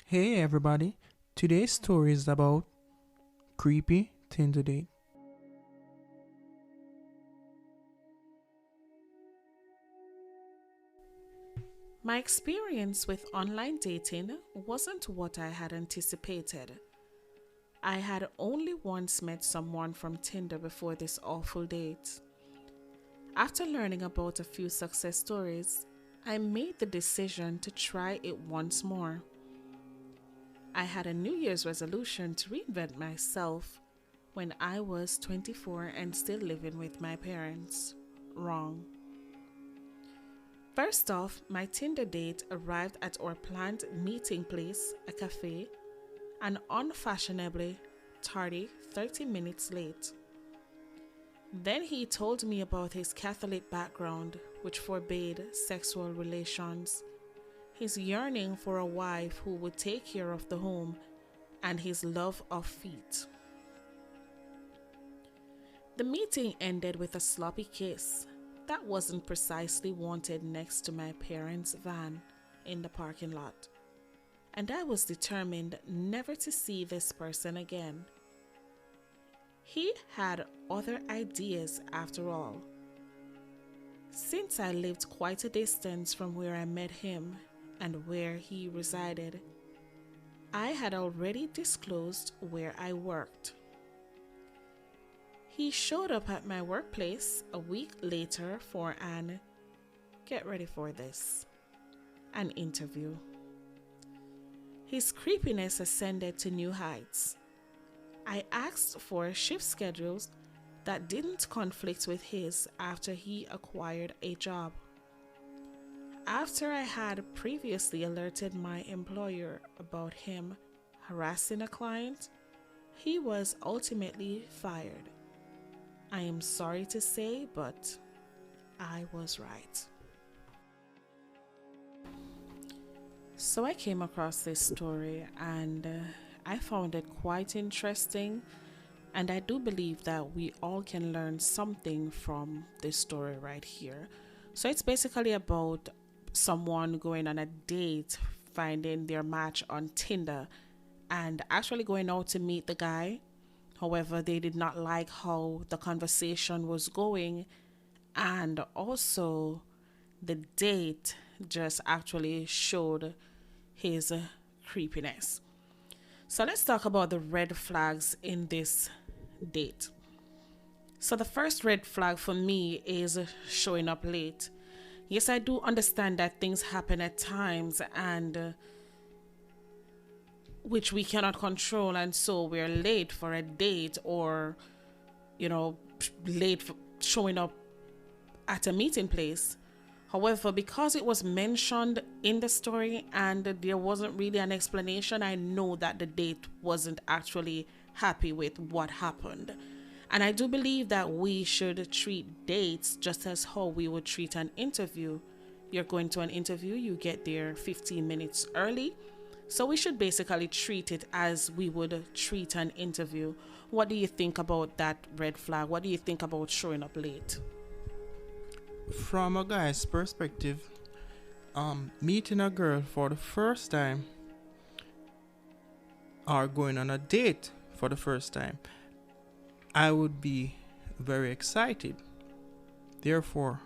Hey everybody, today's story is about creepy Tinder date. My experience with online dating wasn't what I had anticipated. I had only once met someone from Tinder before this awful date. After learning about a few success stories, I made the decision to try it once more. I had a New Year's resolution to reinvent myself when I was 24 and still living with my parents. Wrong. First off, my Tinder date arrived at our planned meeting place, a cafe, and unfashionably tardy 30 minutes late. Then he told me about his Catholic background, which forbade sexual relations, his yearning for a wife who would take care of the home, and his love of feet. The meeting ended with a sloppy kiss that wasn't precisely wanted next to my parents' van in the parking lot, and I was determined never to see this person again. He had other ideas after all. Since I lived quite a distance from where I met him and where he resided, I had already disclosed where I worked. He showed up at my workplace a week later for an, get ready for this, an interview. His creepiness ascended to new heights. I asked for shift schedules that didn't conflict with his after he acquired a job. After I had previously alerted my employer about him harassing a client, he was ultimately fired. I am sorry to say, but I was right. So I came across this story and I found it quite interesting. And I do believe that we all can learn something from this story right here. So it's basically about someone going on a date, finding their match on Tinder, and actually going out to meet the guy. However, they did not like how the conversation was going, and also the date just actually showed his creepiness. So let's talk about the red flags in this date. So the first red flag for me is showing up late. Yes, I do understand that things happen at times and which we cannot control, and so we're late for a date or you know late for showing up at a meeting place. However, because it was mentioned in the story and there wasn't really an explanation, I know that the date wasn't actually happy with what happened. And I do believe that we should treat dates just as how we would treat an interview. You're going to an interview, you get there 15 minutes early. So we should basically treat it as we would treat an interview. What do you think about that red flag? What do you think about showing up late? From a guy's perspective, meeting a girl for the first time or going on a date for the first time, I would be very excited. Therefore,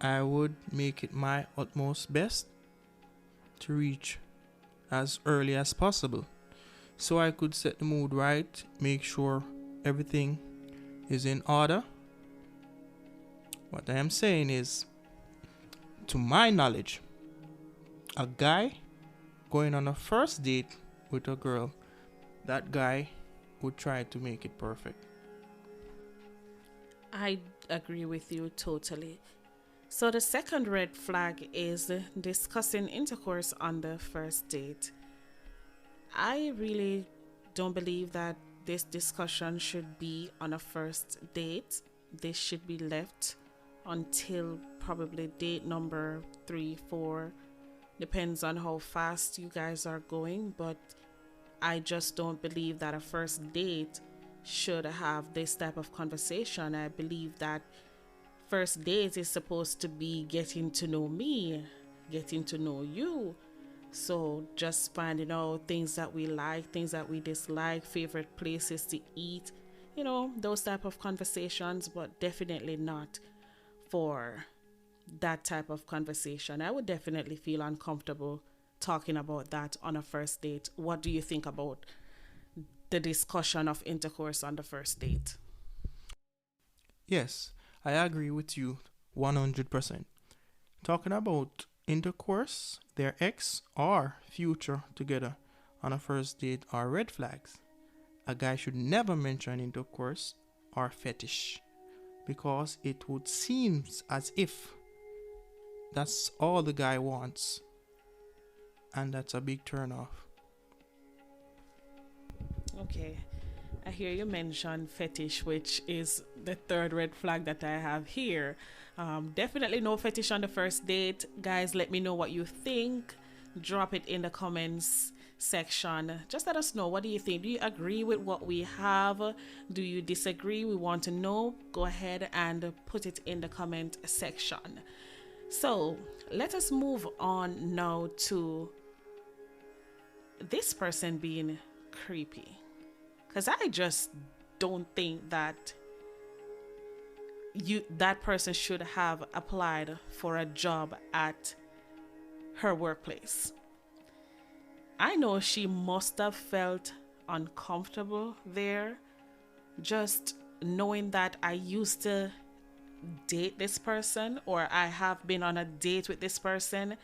I would make it my utmost best to reach as early as possible so I could set the mood right, make sure everything is in order. What I am saying is, to my knowledge, a guy going on a first date with a girl, that guy would try to make it perfect. I agree with you totally. So the second red flag is discussing intercourse on the first date. I really don't believe that this discussion should be on a first date. This should be left until probably date number 3, 4. Depends on how fast you guys are going, but I just don't believe that a first date should have this type of conversation. I believe that first date is supposed to be getting to know me, getting to know you, So just finding out things that we like, things that we dislike, favorite places to eat, those type of conversations, but definitely not for that type of conversation. I would definitely feel uncomfortable talking about that on a first date. What do you think about the discussion of intercourse on the first date? Yes, I agree with you 100%. Talking about intercourse, their ex or future together on a first date are red flags. A guy should never mention intercourse or fetish because it would seem as if that's all the guy wants, and that's a big turn off. Okay. I hear you mention fetish, which is the third red flag that I have here. Definitely no fetish on the first date. Guys, let me know what you think. Drop it in the comments section. Just let us know. What do you think? Do you agree with what we have? Do you disagree? We want to know. Go ahead and put it in the comment section. So let us move on now to this person being creepy. Because I just don't think that that person should have applied for a job at her workplace. I know she must have felt uncomfortable there, just knowing that I used to date this person, or I have been on a date with this person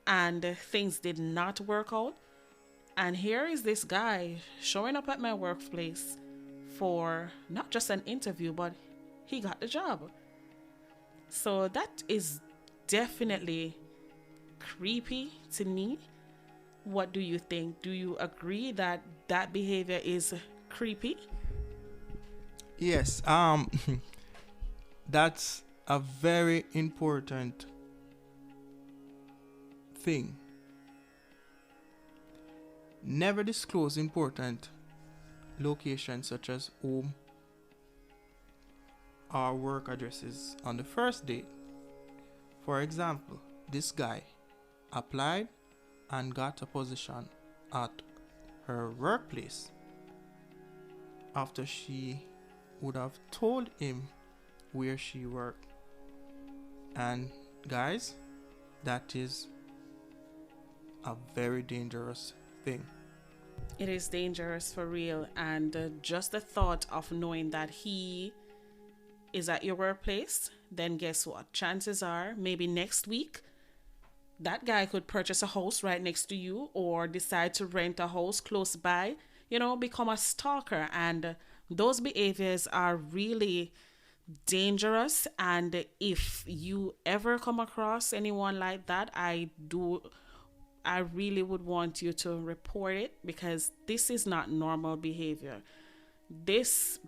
and things did not work out. And here is this guy showing up at my workplace for not just an interview, but he got the job. So that is definitely creepy to me. What do you think? Do you agree that that behavior is creepy? Yes, that's a very important thing. Never disclose important locations such as home or work addresses on the first date. For example, this guy applied and got a position at her workplace after she would have told him where she worked. And guys, that is a very dangerous thing. It is dangerous for real. And just the thought of knowing that he is at your workplace, then guess what? Chances are maybe next week that guy could purchase a house right next to you or decide to rent a house close by, become a stalker. And those behaviors are really dangerous. And if you ever come across anyone like that, I really would want you to report it, because this is not normal behavior. This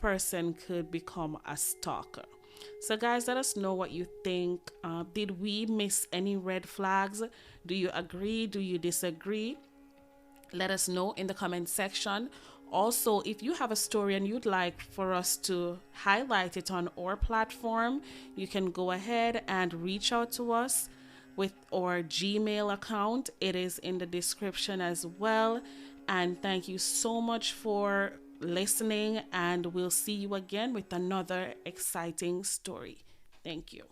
person could become a stalker. So, guys, let us know what you think. Did we miss any red flags? Do you agree? Do you disagree? Let us know in the comment section. Also, if you have a story and you'd like for us to highlight it on our platform, you can go ahead and reach out to us with our Gmail account. It is in the description as well. And thank you so much for listening, and we'll see you again with another exciting story. Thank you.